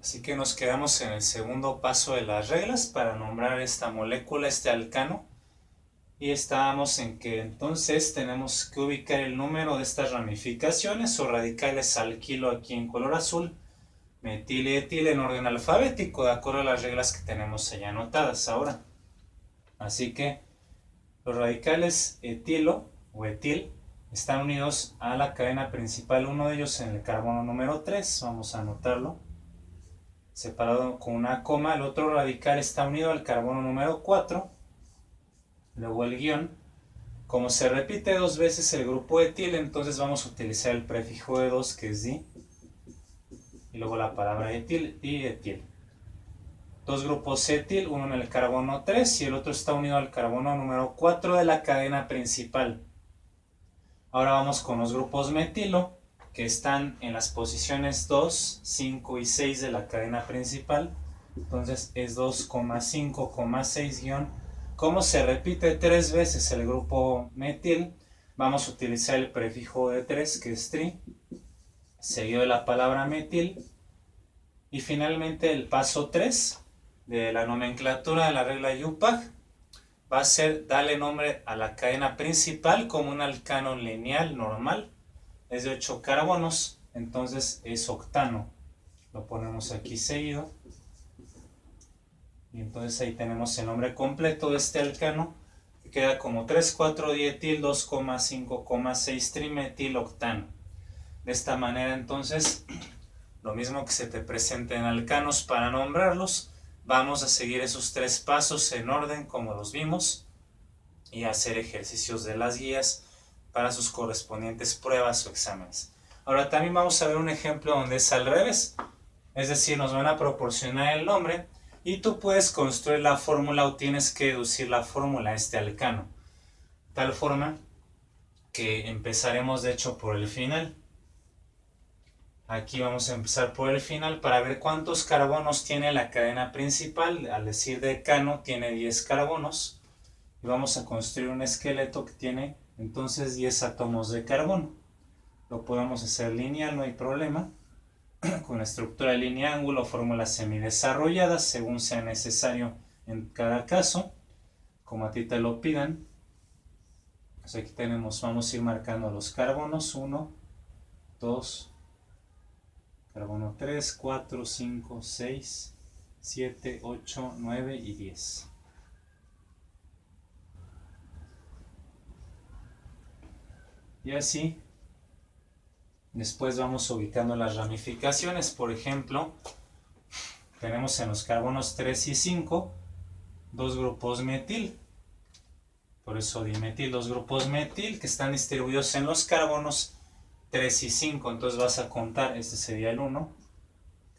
Así que nos quedamos en el segundo paso de las reglas para nombrar esta molécula, este alcano. Y estábamos en que entonces tenemos que ubicar el número de estas ramificaciones o radicales alquilo aquí en color azul, metil y etil en orden alfabético, de acuerdo a las reglas que tenemos allá anotadas ahora. Así que los radicales etilo o etil están unidos a la cadena principal, uno de ellos en el carbono número 3, vamos a anotarlo, separado con una coma. El otro radical está unido al carbono número 4, luego el guión. Como se repite dos veces el grupo etil, entonces vamos a utilizar el prefijo de 2, que es di, y luego la palabra etil y etil. Dos grupos etil, uno en el carbono 3 y el otro está unido al carbono número 4 de la cadena principal. Ahora vamos con los grupos metilo, que están en las posiciones 2, 5 y 6 de la cadena principal. Entonces es 2,5,6 como se repite tres veces el grupo metil, vamos a utilizar el prefijo de 3, que es tri, seguido de la palabra metil. Y finalmente el paso 3 de la nomenclatura de la regla UPAC va a ser darle nombre a la cadena principal como un alcano lineal normal. Es de 8 carbonos, entonces es octano. Lo ponemos aquí seguido. Y entonces ahí tenemos el nombre completo de este alcano, que queda como 3,4-dietil 2,5,6 trimetil octano. De esta manera entonces, lo mismo que se te presenta en alcanos para nombrarlos, vamos a seguir esos tres pasos en orden como los vimos y hacer ejercicios de las guías para sus correspondientes pruebas o exámenes. Ahora también vamos a ver un ejemplo donde es al revés, es decir, nos van a proporcionar el nombre y tú puedes construir la fórmula o tienes que deducir la fórmula a este alcano. Tal forma que empezaremos de hecho por el final. Aquí vamos a empezar por el final para ver cuántos carbonos tiene la cadena principal. Al decir decano tiene 10 carbonos. Y vamos a construir un esqueleto que tiene entonces 10 átomos de carbono. Lo podemos hacer lineal, no hay problema. Con la estructura de línea ángulo, fórmulas semidesarrolladas según sea necesario en cada caso, como a ti te lo pidan. Pues aquí tenemos, vamos a ir marcando los carbonos: 1, 2, carbono 3, 4, 5, 6, 7, 8, 9 y 10. Y así, después vamos ubicando las ramificaciones. Por ejemplo, tenemos en los carbonos 3 y 5 dos grupos metil. Por eso dimetil, dos grupos metil que están distribuidos en los carbonos 3 y 5. Entonces vas a contar, este sería el 1,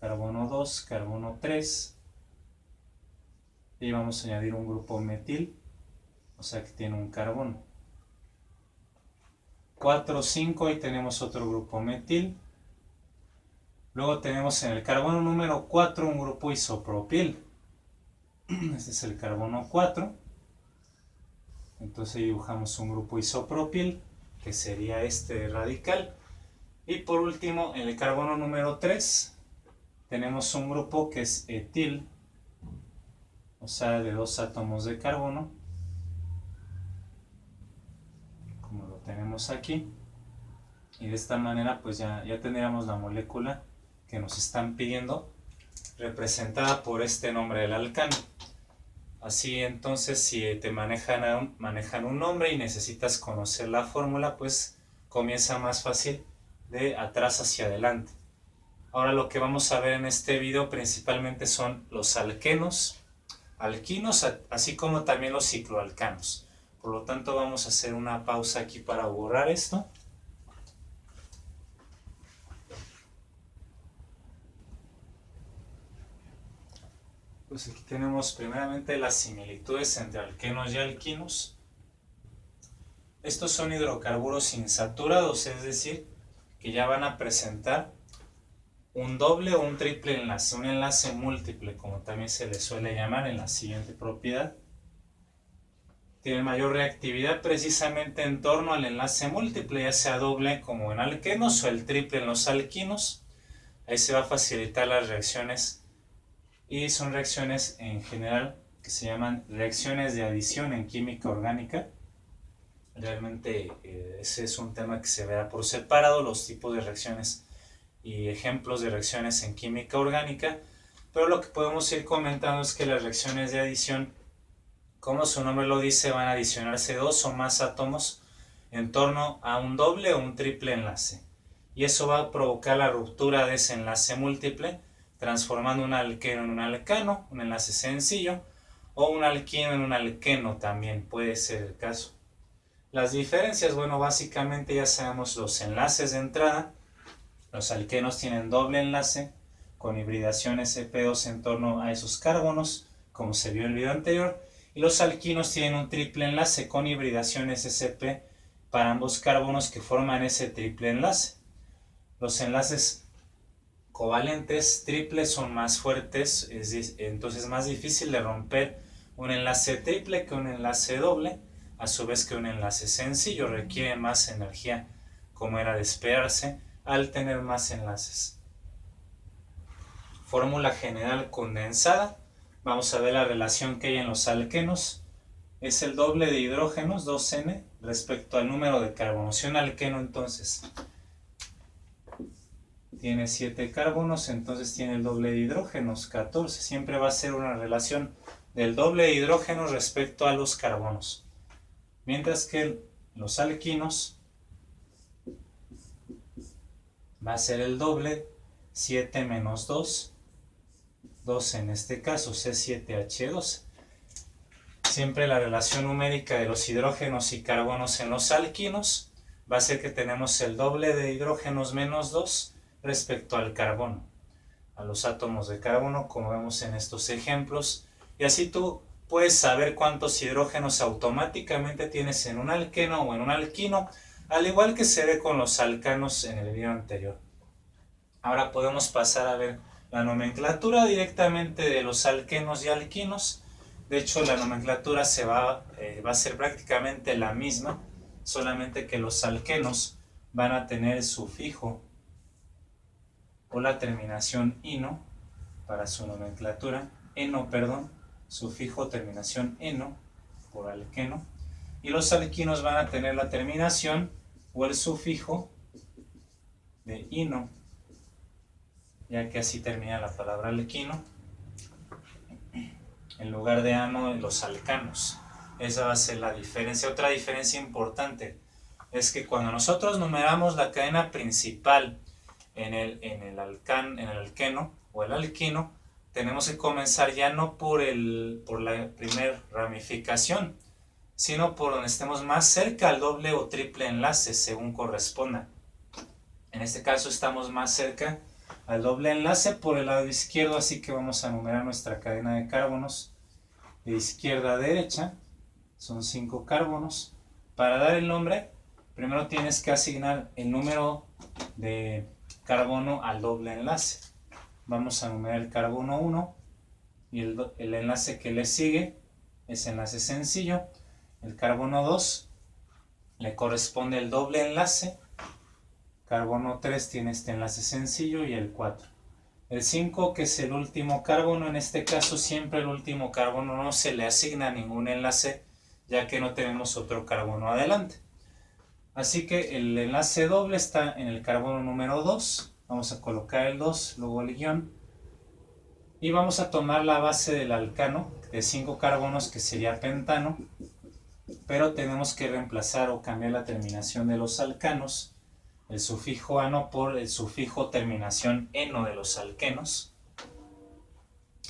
carbono 2, carbono 3. Y vamos a añadir un grupo metil, o sea que tiene un carbono. 4, 5 y tenemos otro grupo metil. Luego tenemos en el carbono número 4 un grupo isopropil. Este es el carbono 4. Entonces dibujamos un grupo isopropil, que sería este radical. Y por último, en el carbono número 3 tenemos un grupo que es etil, o sea, de 2 átomos de carbono, como lo tenemos aquí. Y de esta manera pues ya tendríamos la molécula que nos están pidiendo, representada por este nombre del alcano. Así entonces, si te manejan un nombre y necesitas conocer la fórmula, pues comienza más fácil de atrás hacia adelante. Ahora lo que vamos a ver en este video principalmente son los alquenos, alquinos, así como también los cicloalcanos. Por lo tanto vamos a hacer una pausa aquí para borrar esto. Pues aquí tenemos primeramente las similitudes entre alquenos y alquinos. Estos son hidrocarburos insaturados, es decir, que ya van a presentar un doble o un triple enlace, un enlace múltiple, como también se le suele llamar en la siguiente propiedad. Tienen mayor reactividad precisamente en torno al enlace múltiple, ya sea doble como en alquenos o el triple en los alquinos. Ahí se va a facilitar las reacciones y son reacciones en general que se llaman reacciones de adición en química orgánica. Realmente ese es un tema que se verá por separado, los tipos de reacciones y ejemplos de reacciones en química orgánica, pero lo que podemos ir comentando es que las reacciones de adición, como su nombre lo dice, van a adicionarse dos o más átomos en torno a un doble o un triple enlace, y eso va a provocar la ruptura de ese enlace múltiple, transformando un alqueno en un alcano, un enlace sencillo, o un alquino en un alqueno también puede ser el caso. Las diferencias, bueno, básicamente ya sabemos los enlaces de entrada. Los alquenos tienen doble enlace con hibridación sp2 en torno a esos carbonos, como se vio en el video anterior, y los alquinos tienen un triple enlace con hibridación sp para ambos carbonos que forman ese triple enlace. Los enlaces covalentes triples son más fuertes, entonces es más difícil de romper un enlace triple que un enlace doble, a su vez que un enlace sencillo requiere más energía, como era de esperarse, al tener más enlaces. Fórmula general condensada. Vamos a ver la relación que hay en los alquenos. Es el doble de hidrógenos, 2N, respecto al número de carbonos. Si un alqueno entonces tiene 7 carbonos, entonces tiene el doble de hidrógenos, 14. Siempre va a ser una relación del doble de hidrógenos respecto a los carbonos. Mientras que los alquinos va a ser el doble, 7 menos 2, 2 en este caso, C7H12. Siempre la relación numérica de los hidrógenos y carbonos en los alquinos va a ser que tenemos el doble de hidrógenos menos 2 respecto al carbono, a los átomos de carbono, como vemos en estos ejemplos, y así tú puedes saber cuántos hidrógenos automáticamente tienes en un alqueno o en un alquino, al igual que se ve con los alcanos en el video anterior. Ahora podemos pasar a ver la nomenclatura directamente de los alquenos y alquinos. De hecho, la nomenclatura va a ser prácticamente la misma, solamente que los alquenos van a tener el sufijo o la terminación ino para su nomenclatura, sufijo terminación eno por alqueno, y los alquinos van a tener la terminación o el sufijo de ino, ya que así termina la palabra alquino, en lugar de ano en los alcanos. Esa va a ser la diferencia. Otra diferencia importante es que cuando nosotros numeramos la cadena principal en el alqueno o el alquino, tenemos que comenzar ya no por la primera ramificación, sino por donde estemos más cerca al doble o triple enlace, según corresponda. En este caso estamos más cerca al doble enlace por el lado izquierdo, así que vamos a numerar nuestra cadena de carbonos de izquierda a derecha. Son 5 carbonos. Para dar el nombre, primero tienes que asignar el número de carbono al doble enlace. Vamos a numerar el carbono 1 y el enlace que le sigue es enlace sencillo. El carbono 2 le corresponde el doble enlace. Carbono 3 tiene este enlace sencillo y el 4. El 5, que es el último carbono, en este caso siempre el último carbono no se le asigna ningún enlace, ya que no tenemos otro carbono adelante. Así que el enlace doble está en el carbono número 2. Vamos a colocar el 2, luego el guión. Y vamos a tomar la base del alcano de 5 carbonos, que sería pentano. Pero tenemos que reemplazar o cambiar la terminación de los alcanos, el sufijo ano por el sufijo terminación eno de los alquenos.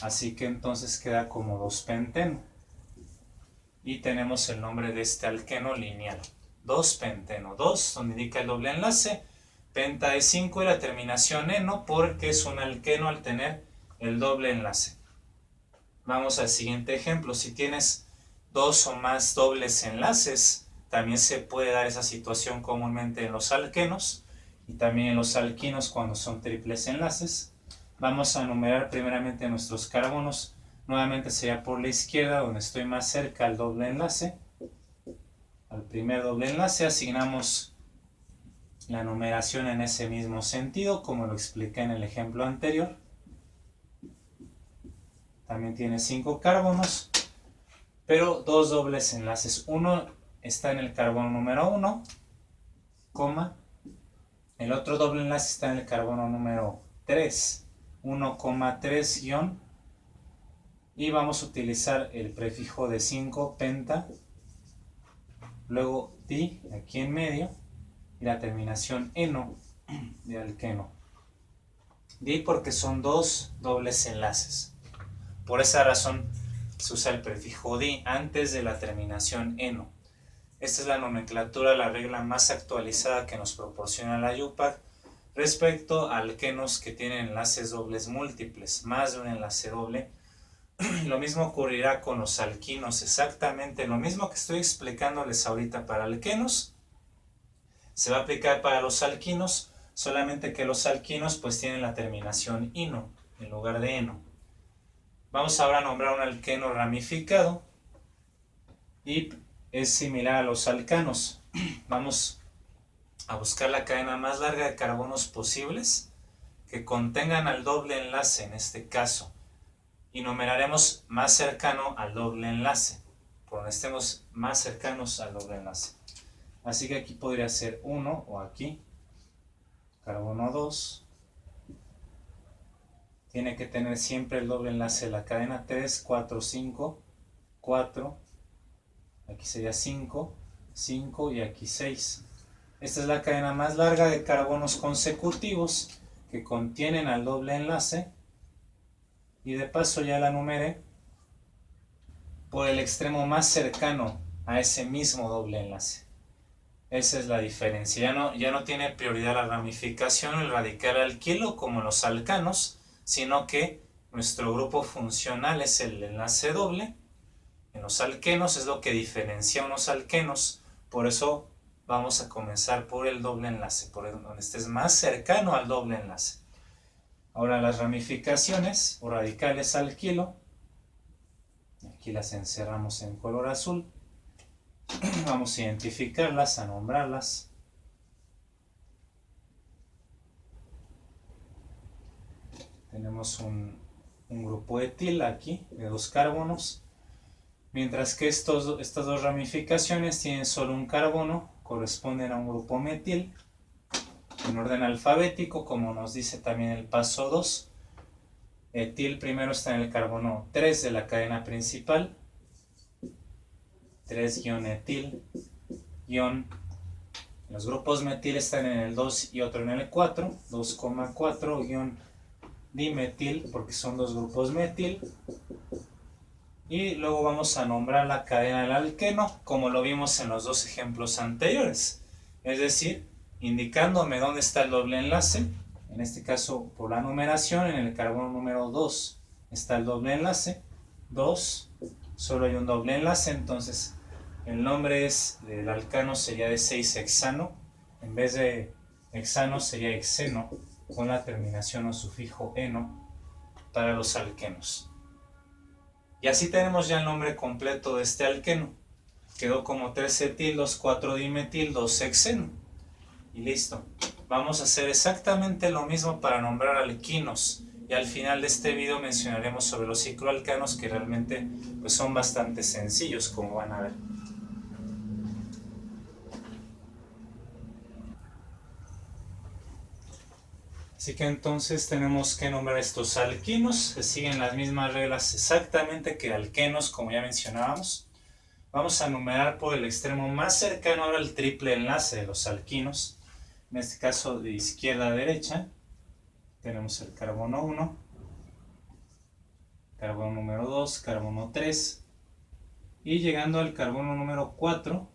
Así que entonces queda como 2-penteno. Y tenemos el nombre de este alqueno lineal. 2-penteno. 2, donde indica el doble enlace. Penta de 5 y la terminación eno, porque es un alqueno al tener el doble enlace. Vamos al siguiente ejemplo. Si tienes 2 o más dobles enlaces, también se puede dar esa situación comúnmente en los alquenos y también en los alquinos cuando son triples enlaces. Vamos a numerar primeramente nuestros carbonos. Nuevamente sería por la izquierda, donde estoy más cerca al doble enlace. Al primer doble enlace asignamos la numeración en ese mismo sentido, como lo expliqué en el ejemplo anterior. También tiene 5 carbonos, pero 2 dobles enlaces. Uno está en el carbono número 1, el otro doble enlace está en el carbono número 3, 1,3 guión, y vamos a utilizar el prefijo de 5, penta, luego di, aquí en medio, y la terminación eno, de alqueno. Di porque son 2 dobles enlaces. Por esa razón se usa el prefijo di antes de la terminación eno. Esta es la nomenclatura, la regla más actualizada que nos proporciona la IUPAC respecto a alquenos que tienen enlaces dobles múltiples, más de un enlace doble. Lo mismo ocurrirá con los alquinos, exactamente lo mismo que estoy explicándoles ahorita para alquenos, se va a aplicar para los alquinos, solamente que los alquinos pues tienen la terminación ino en lugar de eno. Vamos ahora a nombrar un alqueno ramificado y es similar a los alcanos. Vamos a buscar la cadena más larga de carbonos posibles que contengan al doble enlace en este caso, y numeraremos más cercano al doble enlace, por donde estemos más cercanos al doble enlace. Así que aquí podría ser 1 o aquí, carbono 2, tiene que tener siempre el doble enlace de la cadena 3, 4, 5, 4, aquí sería 5, 5 y aquí 6. Esta es la cadena más larga de carbonos consecutivos que contienen al doble enlace, y de paso ya la numeré por el extremo más cercano a ese mismo doble enlace. Esa es la diferencia, ya no tiene prioridad la ramificación, el radical alquilo como los alcanos, sino que nuestro grupo funcional es el enlace doble. En los alquenos es lo que diferencia unos alquenos, por eso vamos a comenzar por el doble enlace, por donde estés más cercano al doble enlace. Ahora las ramificaciones o radicales alquilo, aquí las encerramos en color azul. Vamos a identificarlas, a nombrarlas. Tenemos un grupo etil aquí de 2 carbonos, mientras que estas dos ramificaciones tienen solo un carbono, corresponden a un grupo metil en orden alfabético, como nos dice también el paso 2. Etil primero está en el carbono 3 de la cadena principal, 3-etil, los grupos metil están en el 2 y otro en el 4, 2,4 dimetil, porque son 2 grupos metil. Y luego vamos a nombrar la cadena del alqueno, como lo vimos en los 2 ejemplos anteriores. Es decir, indicándome dónde está el doble enlace, en este caso por la numeración, en el carbono número 2 está el doble enlace, 2, solo hay un doble enlace, entonces el nombre del alcano sería de 6-hexano, en vez de hexano sería hexeno, con la terminación o sufijo eno para los alquenos. Y así tenemos ya el nombre completo de este alqueno. Quedó como 3-etil, 2,4-dimetil, 2-hexeno. Y listo. Vamos a hacer exactamente lo mismo para nombrar alquinos. Y al final de este video mencionaremos sobre los cicloalcanos, que realmente pues, son bastante sencillos, como van a ver. Así que entonces tenemos que nombrar estos alquinos. Se siguen las mismas reglas exactamente que alquenos, como ya mencionábamos. Vamos a numerar por el extremo más cercano ahora el triple enlace de los alquinos. En este caso de izquierda a derecha tenemos el carbono 1, carbono número 2, carbono 3, y llegando al carbono número 4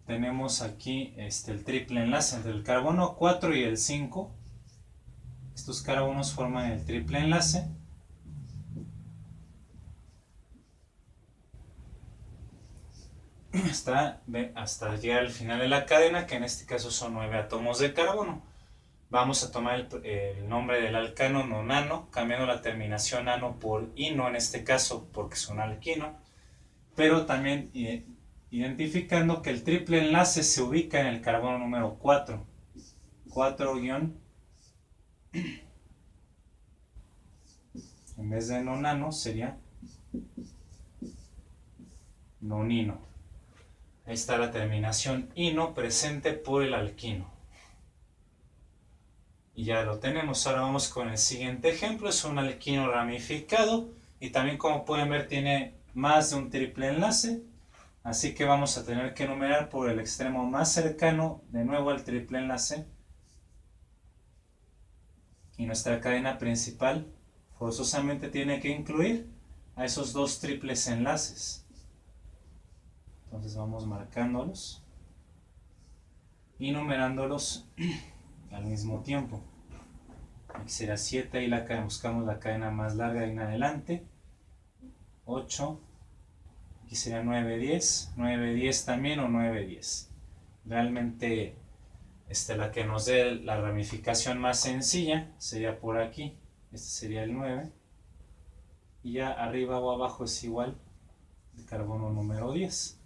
tenemos aquí el triple enlace entre el carbono 4 y el 5. Estos carbonos forman el triple enlace. Hasta llegar al final de la cadena, que en este caso son 9 átomos de carbono. Vamos a tomar el nombre del alcano nonano, cambiando la terminación ano por ino en este caso, porque es un alquino, pero también identificando que el triple enlace se ubica en el carbono número 4. 4- en vez de nonano sería nonino. Ahí está la terminación ino presente por el alquino. Y ya lo tenemos. Ahora vamos con el siguiente ejemplo. Es un alquino ramificado y también, como pueden ver, tiene más de un triple enlace. Así que vamos a tener que numerar por el extremo más cercano de nuevo al triple enlace. Y nuestra cadena principal forzosamente tiene que incluir a esos dos triples enlaces. Entonces vamos marcándolos y numerándolos al mismo tiempo. Aquí será 7, ahí buscamos la cadena más larga en adelante. 8, aquí sería 9, 10, 9, 10 también, o 9, 10. Realmente la que nos dé la ramificación más sencilla sería por aquí. Este sería el 9. Y ya arriba o abajo es igual de carbono número 10.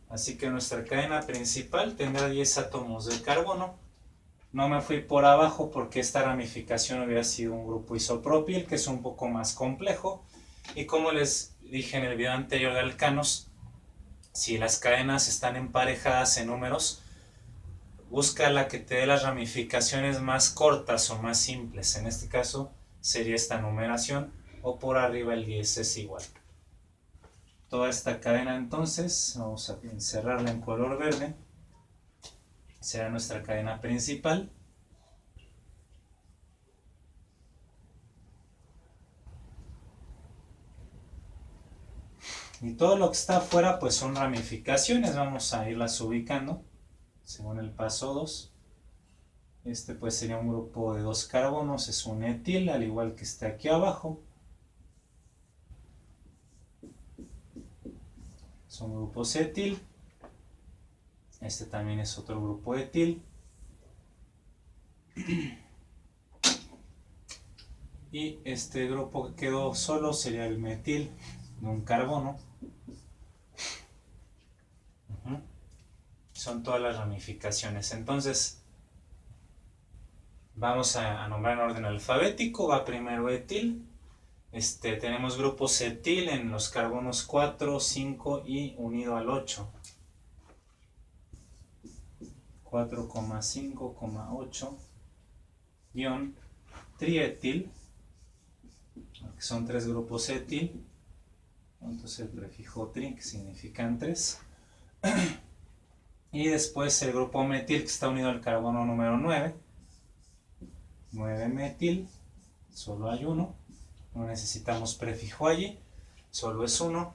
Así que nuestra cadena principal tendrá 10 átomos de carbono. No me fui por abajo porque esta ramificación hubiera sido un grupo isopropil, que es un poco más complejo. Y como les dije en el video anterior de alcanos, si las cadenas están emparejadas en números, busca la que te dé las ramificaciones más cortas o más simples. En este caso sería esta numeración, o por arriba el 10 es igual. Toda esta cadena entonces, vamos a encerrarla en color verde, será nuestra cadena principal. Y todo lo que está afuera pues son ramificaciones, vamos a irlas ubicando según el paso 2. Este pues sería un grupo de 2 carbonos, es un etil, al igual que está aquí abajo. Son grupos etil. Este también es otro grupo etil. Y este grupo que quedó solo sería el metil de un carbono. Son todas las ramificaciones. Entonces vamos a nombrar en orden alfabético. Va primero etil. Tenemos grupos etil en los carbonos 4, 5 y unido al 8. 4,5,8 ion trietil, que son 3 grupos etil. Entonces el prefijo tri, que significan 3. Y después el grupo metil, que está unido al carbono número 9. 9 metil, solo hay uno. No necesitamos prefijo allí, solo es 1.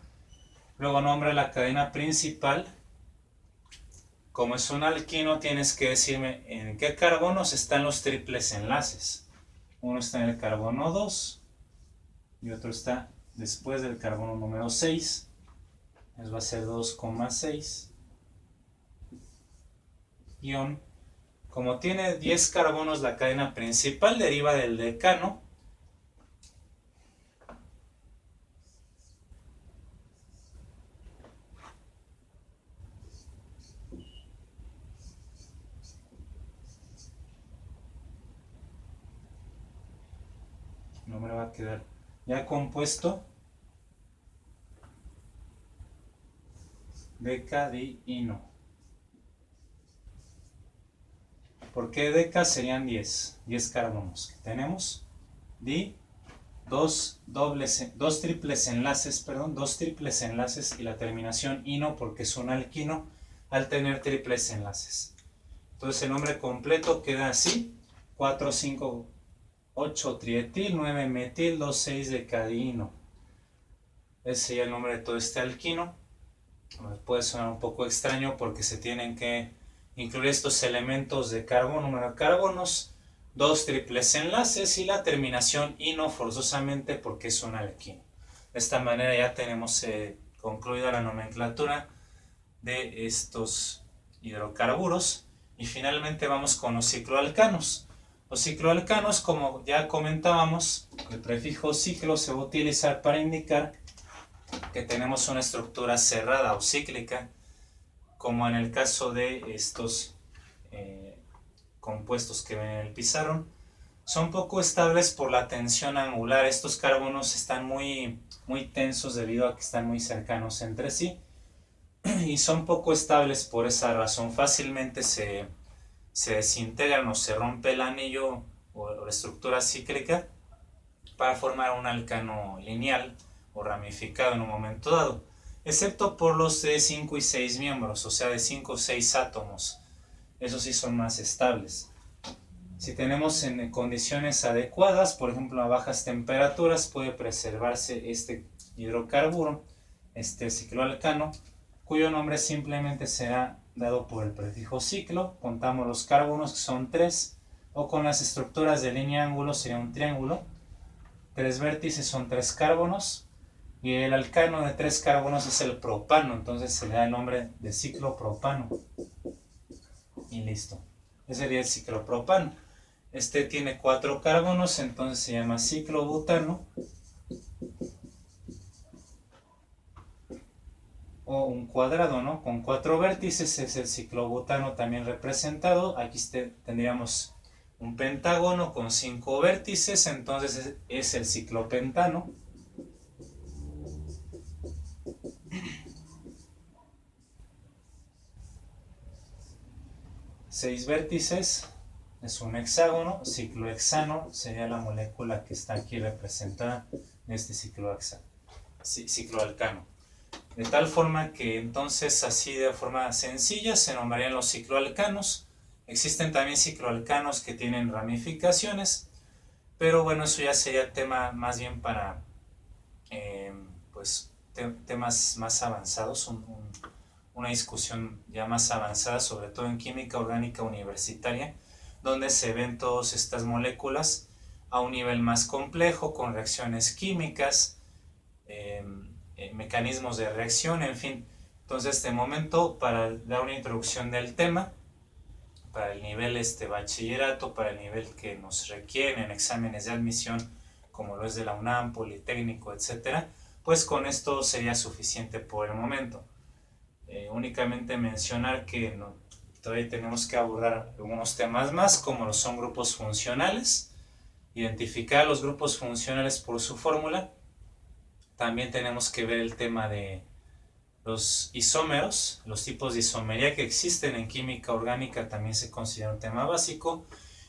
Luego nombra la cadena principal. Como es un alquino, tienes que decirme en qué carbonos están los triples enlaces. Uno está en el carbono 2 y otro está después del carbono número 6. Eso va a ser 2,6. Ion. Como tiene 10 carbonos la cadena principal, deriva del decano. No me va a quedar ya compuesto. Decadiino. ¿Por qué deca? Serían 10 carbonos que tenemos. Dos triples enlaces y la terminación ino porque es un alquino al tener triples enlaces. Entonces el nombre completo queda así: 4, 5, 8 trietil, 9 metil, 2, 6 decadiino. Ese sería el nombre de todo este alquino. Puede sonar un poco extraño porque se tienen que incluir estos elementos de carbono, número de carbonos, 2 triples enlaces y la terminación ino forzosamente porque es un alquino. De esta manera ya tenemos concluida la nomenclatura de estos hidrocarburos. Y finalmente vamos con los cicloalcanos. Los cicloalcanos, como ya comentábamos, el prefijo ciclo se va a utilizar para indicar que tenemos una estructura cerrada o cíclica, como en el caso de estos compuestos que ven en el pizarrón, son poco estables por la tensión angular. Estos carbonos están muy tensos debido a que están muy cercanos entre sí y son poco estables por esa razón. Fácilmente se desintegran o se rompe el anillo o la estructura cíclica para formar un alcano lineal o ramificado en un momento dado, excepto por los de 5 y 6 miembros, o sea de 5 o 6 átomos. Esos sí son más estables. Si tenemos en condiciones adecuadas, por ejemplo a bajas temperaturas, puede preservarse este hidrocarburo, este cicloalcano, cuyo nombre simplemente será dado por el prefijo ciclo. Contamos los carbonos, que son 3, o con las estructuras de línea ángulo sería un triángulo. 3 vértices son 3 carbonos, y el alcano de 3 carbonos es el propano, entonces se le da el nombre de ciclopropano. Y listo. Ese sería el ciclopropano. Este tiene 4 carbonos, entonces se llama ciclobutano. O un cuadrado, ¿no? Con 4 vértices es el ciclobutano también representado. Aquí tendríamos un pentágono con 5 vértices, entonces es el ciclopentano. 6 vértices es un hexágono. Ciclohexano sería la molécula que está aquí representada en este cicloalcano. De tal forma que entonces, así de forma sencilla, se nombrarían los cicloalcanos. Existen también cicloalcanos que tienen ramificaciones, pero bueno, eso ya sería tema más bien para temas más avanzados, una discusión ya más avanzada, sobre todo en química orgánica universitaria, donde se ven todas estas moléculas a un nivel más complejo, con reacciones químicas, mecanismos de reacción, en fin. Entonces, de momento, para dar una introducción del tema, para el nivel bachillerato, para el nivel que nos requieren en exámenes de admisión, como lo es de la UNAM, Politécnico, etc., pues con esto sería suficiente por el momento. Únicamente mencionar que todavía tenemos que abordar algunos temas más, como lo son grupos funcionales, identificar los grupos funcionales por su fórmula. También tenemos que ver el tema de los isómeros, los tipos de isomería que existen en química orgánica también se considera un tema básico.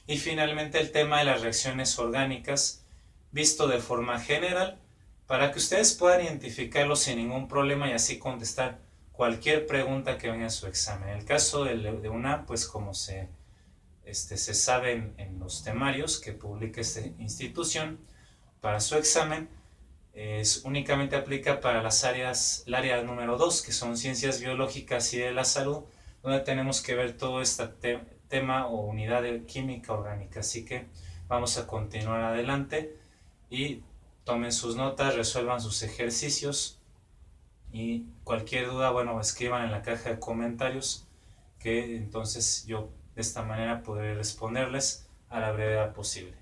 Y finalmente el tema de las reacciones orgánicas, visto de forma general, para que ustedes puedan identificarlos sin ningún problema y así contestar cualquier pregunta que venga a su examen. En el caso de una, pues como se sabe en los temarios que publica esta institución, para su examen, únicamente aplica para el área número 2, que son ciencias biológicas y de la salud, donde tenemos que ver todo este tema o unidad de química orgánica. Así que vamos a continuar adelante y tomen sus notas, resuelvan sus ejercicios y cualquier duda, bueno, escriban en la caja de comentarios, que entonces yo de esta manera podré responderles a la brevedad posible.